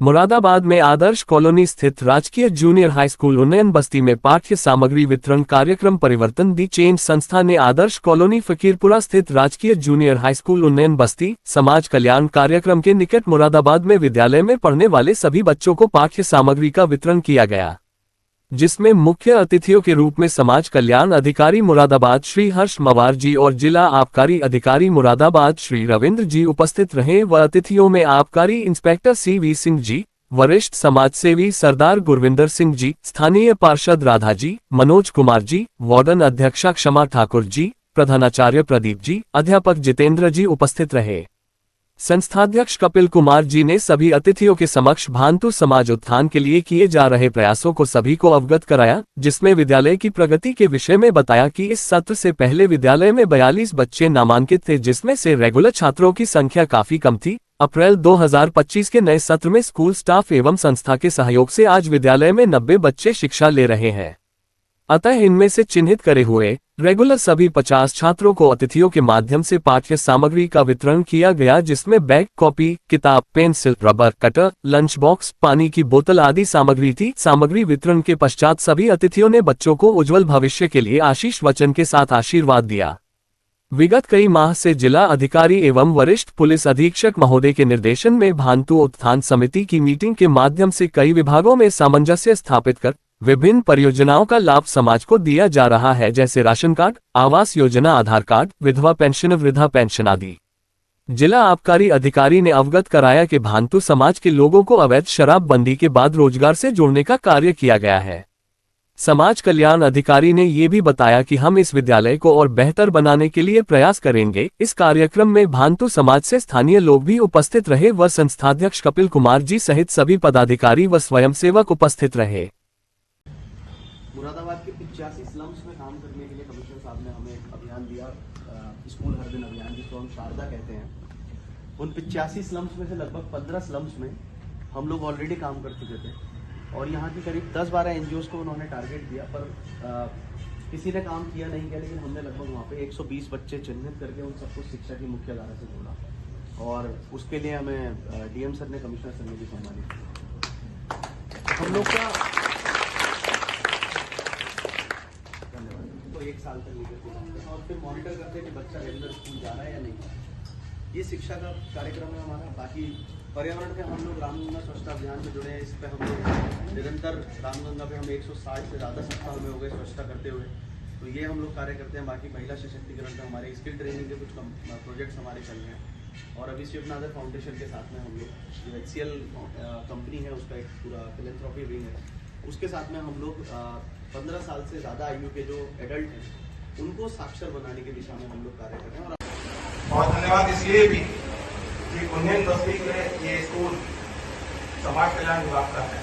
मुरादाबाद में आदर्श कॉलोनी स्थित राजकीय जूनियर हाई स्कूल उन्नयन बस्ती में पाठ्य सामग्री वितरण कार्यक्रम परिवर्तन दी चेंज संस्था ने आदर्श कॉलोनी फकीरपुरा स्थित राजकीय जूनियर हाई स्कूल उन्नयन बस्ती समाज कल्याण कार्यक्रम के निकट मुरादाबाद में विद्यालय में पढ़ने वाले सभी बच्चों को पाठ्य सामग्री का वितरण किया गया, जिसमें मुख्य अतिथियों के रूप में समाज कल्याण अधिकारी मुरादाबाद श्री हर्ष मवार जी और जिला आबकारी अधिकारी मुरादाबाद श्री रविंद्र जी उपस्थित रहे व अतिथियों में आबकारी इंस्पेक्टर CV सिंह जी, वरिष्ठ समाजसेवी सरदार गुरविंदर सिंह जी, स्थानीय पार्षद राधा जी, मनोज कुमार जी, वार्डन अध्यक्षा क्षमा ठाकुर जी, प्रधानाचार्य प्रदीप जी, अध्यापक जितेंद्र जी उपस्थित रहे। संस्थाध्यक्ष कपिल कुमार जी ने सभी अतिथियों के समक्ष भांतु समाज उत्थान के लिए किए जा रहे प्रयासों को सभी को अवगत कराया, जिसमें विद्यालय की प्रगति के विषय में बताया कि इस सत्र से पहले विद्यालय में 42 बच्चे नामांकित थे, जिसमें से रेगुलर छात्रों की संख्या काफी कम थी। अप्रैल 2025 के नए सत्र में स्कूल स्टाफ एवं संस्था के सहयोग से आज विद्यालय में 90 बच्चे शिक्षा ले रहे हैं। अतः इनमें से चिन्हित करे हुए रेगुलर सभी 50 छात्रों को अतिथियों के माध्यम से पाठ्य सामग्री का वितरण किया गया, जिसमें बैग, कॉपी, किताब, pencil, rubber, cutter, lunch box, पानी की बोतल आदि सामग्री थी। सामग्री वितरण के पश्चात सभी अतिथियों ने बच्चों को उज्जवल भविष्य के लिए आशीष वचन के साथ आशीर्वाद दिया। विगत कई माह से जिला अधिकारी एवं वरिष्ठ पुलिस अधीक्षक महोदय के निर्देशन में भांतु उत्थान समिति की मीटिंग के माध्यम से कई विभागों में सामंजस्य स्थापित कर विभिन्न परियोजनाओं का लाभ समाज को दिया जा रहा है, जैसे राशन कार्ड, आवास योजना, आधार कार्ड, विधवा पेंशन, वृद्धा पेंशन आदि। जिला आबकारी अधिकारी ने अवगत कराया कि भांतु समाज के लोगों को अवैध शराबबंदी के बाद रोजगार से जोड़ने का कार्य किया गया है। समाज कल्याण अधिकारी ने ये भी बताया कि हम इस विद्यालय को और बेहतर बनाने के लिए प्रयास करेंगे। इस कार्यक्रम में भांतु समाज से स्थानीय लोग भी उपस्थित रहे व संस्थाध्यक्ष कपिल कुमार जी सहित सभी पदाधिकारी व स्वयंसेवक उपस्थित रहे। मुरादाबाद के 85 स्लम्स में काम करने के लिए कमिश्नर साहब ने हमें एक अभियान दिया, स्कूल हर दिन अभियान, जिसको हम शारदा कहते हैं। उन 85 स्लम्स में से लगभग 15 स्लम्स में हम लोग ऑलरेडी काम कर चुके थे और यहाँ की करीब 10-12 NGOs को उन्होंने टारगेट दिया, पर किसी ने काम किया नहीं किया, लेकिन हमने लगभग वहाँ पे 120 बच्चे चिन्हित करके उन सबको शिक्षा की मुख्य धारा से जोड़ा और उसके लिए हमें DM सर ने, कमिश्नर सर ने भी सम्मानित किया। हम लोग का एक साल तक लेकर और फिर मॉनिटर करते हैं कि बच्चा रेगुलर स्कूल जा रहा है या नहीं। ये शिक्षा का कार्यक्रम है हमारा। बाकी पर्यावरण पे हम लोग रामगंगा स्वच्छता अभियान में जुड़े हैं। इस पर हम निरंतर रामगंगा पे हम 160 से ज़्यादा सप्ताह में हो गए स्वच्छता करते हुए, तो ये हम लोग कार्य करते हैं। बाकी महिला सशक्तिकरण पे हमारे स्किल ट्रेनिंग के कुछ प्रोजेक्ट्स हमारे चल रहे हैं और अभी शिवनागर फाउंडेशन के साथ में हम लोग जो HCL कंपनी है उसका एक पूरा फिलेंथ्रोपी विंग है, उसके साथ में हम लोग 15 साल से ज़्यादा आयु के जो एडल्ट हैं उनको साक्षर बनाने की दिशा में हम लोग कार्य कर रहे हैं। और धन्यवाद इसलिए भी कि उन्नयन बस्ती में ये स्कूल समाज कल्याण विभाग का है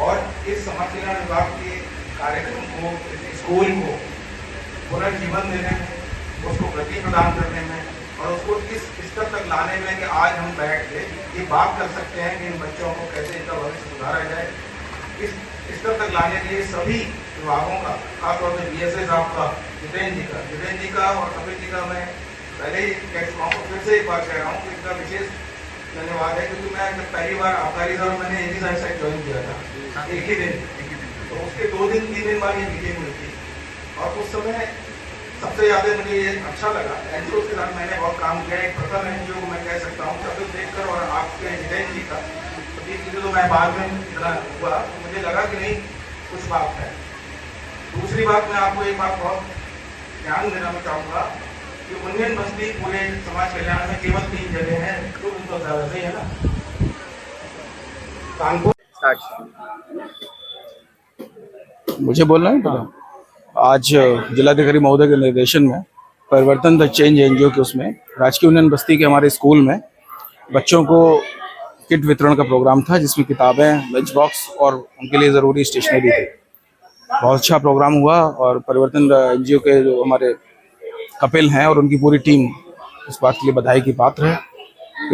और इस समाज कल्याण विभाग के कार्यक्रम को, इस स्कूल को पुनर्जीवन देने में, उसको गति प्रदान करने में और उसको इस स्तर तक लाने में कि आज हम बैठ के ये बात कर सकते हैं कि इन बच्चों को कैसे इनका भविष्य सुधारा जाए, इस स्तर तक लाने के लिए सभी विभागों का, खासतौर से BSA साहब का, जितेंद्र जी का और कपिल जी का मैं पहले ही कह चुका हूँ, फिर से एक बार कह रहा हूँ कि इसका विशेष धन्यवाद है, क्योंकि मैं जब पहली बार आबकारी साहब मैंने AG साहब से ज्वाइन किया था एक ही दिन, तो उसके 2 दिन 3 दिन बाद ये मीटिंग हुई थी और उस समय सबसे ज़्यादा मुझे ये अच्छा लगा। NGOs के साथ मैंने बहुत काम किया। एक प्रथम NGO को मैं कह सकता हूँ कपिल देखकर और आपके जितेंद्र जी का, तो मैं बाद में इतना हुआ तो मुझे लगा कि नहीं कुछ बात है। दूसरी बात, मैं आपको एक बात बहुत ध्यान देना चाहूँगा कि उन्नयन बस्ती पूरे समाज कल्याण में केवल 3 जगह हैं, तो उनको ज़्यादा सही है ना। कानपुर मुझे बोलना है पता। आज जिलाधिकारी महोदय के निर्देशन में परिवर्तन द चेंज NGO के उसमें राजकीय उन्नयन बस्ती के हमारे स्कूल में बच्चों को किट वितरण का प्रोग्राम था, जिसमें किताबें, लंच बॉक्स और उनके लिए ज़रूरी स्टेशनरी थी। बहुत अच्छा प्रोग्राम हुआ और परिवर्तन NGO के जो हमारे कपिल हैं और उनकी पूरी टीम इस बात के लिए बधाई की पात्र है।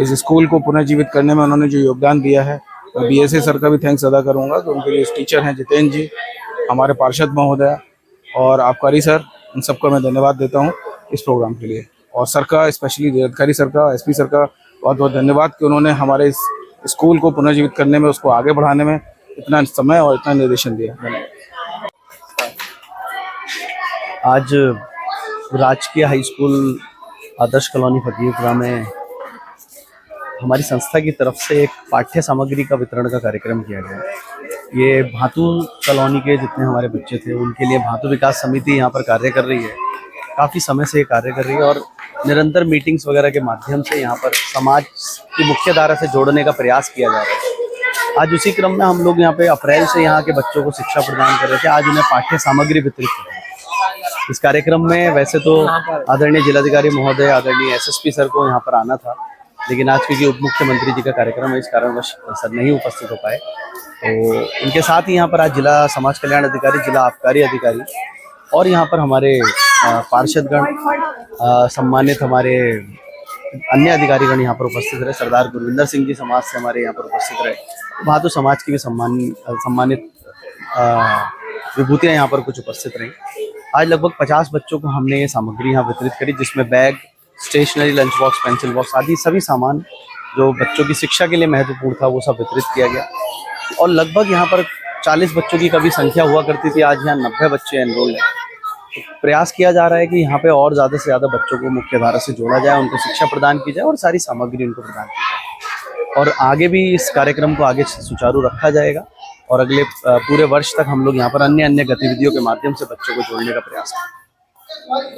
इस स्कूल को पुनर्जीवित करने में उन्होंने जो योगदान दिया है, मैं BSA सर का भी थैंक्स अदा करूँगा कि उनके लिए टीचर हैं जितेंद्र जी, हमारे पार्षद महोदय और आबकारी सर, उन सबको मैं धन्यवाद देता हूँ इस प्रोग्राम के लिए। और सर का, स्पेशली जिलाधिकारी सर का, SP सर का बहुत बहुत धन्यवाद कि उन्होंने हमारे इस स्कूल को पुनर्जीवित करने में, उसको आगे बढ़ाने में इतना समय और इतना निर्देशन दिया। आज राजकीय हाई स्कूल आदर्श कॉलोनी फकीरपुरा में हमारी संस्था की तरफ से एक पाठ्य सामग्री का वितरण का कार्यक्रम किया गया। ये भातु कॉलोनी के जितने हमारे बच्चे थे उनके लिए भातु विकास समिति यहाँ पर कार्य कर रही है, काफ़ी समय से ये कार्य कर रही है और निरंतर मीटिंग्स वगैरह के माध्यम से यहाँ पर समाज की मुख्य धारा से जोड़ने का प्रयास किया जा रहा है। आज उसी क्रम में हम लोग यहाँ पे अप्रैल से यहाँ के बच्चों को शिक्षा प्रदान कर रहे थे, आज उन्हें पाठ्य सामग्री वितरित कर रहे हैं। इस कार्यक्रम में वैसे तो आदरणीय जिलाधिकारी महोदय, आदरणीय एसएसपी सर को यहाँ पर आना था, लेकिन आज क्योंकि उप मुख्यमंत्री जी का कार्यक्रम है इस कारणवश सर नहीं उपस्थित हो पाए। तो उनके साथ ही यहाँ पर आज जिला समाज कल्याण अधिकारी, जिला आबकारी अधिकारी और यहाँ पर हमारे पार्षदगण, सम्मानित हमारे अन्य अधिकारीगण यहाँ पर उपस्थित रहे। सरदार गुरविंदर सिंह जी समाज से हमारे यहाँ पर उपस्थित रहे। भातु समाज की भी सम्मानित विभूतियाँ यहाँ पर कुछ उपस्थित रहीं। आज लगभग 50 बच्चों को हमने ये सामग्री यहाँ वितरित करी, जिसमें bag, stationery, lunch box, pencil box आदि सभी सामान जो बच्चों की शिक्षा के लिए महत्वपूर्ण था वो सब वितरित किया गया। और लगभग यहाँ पर 40 बच्चों की कभी संख्या हुआ करती थी, आज यहाँ 90 बच्चे एनरोल्ड हैं। तो प्रयास किया जा रहा है कि यहाँ पे और ज़्यादा से ज़्यादा बच्चों को मुख्य धारा से जोड़ा जाए, उनको शिक्षा प्रदान की जाए और सारी सामग्री उनको प्रदान की जाए। और आगे भी इस कार्यक्रम को आगे सुचारू रखा जाएगा और अगले पूरे वर्ष तक हम लोग यहाँ पर अन्य गतिविधियों के माध्यम से बच्चों को जोड़ने का प्रयास करेंगे।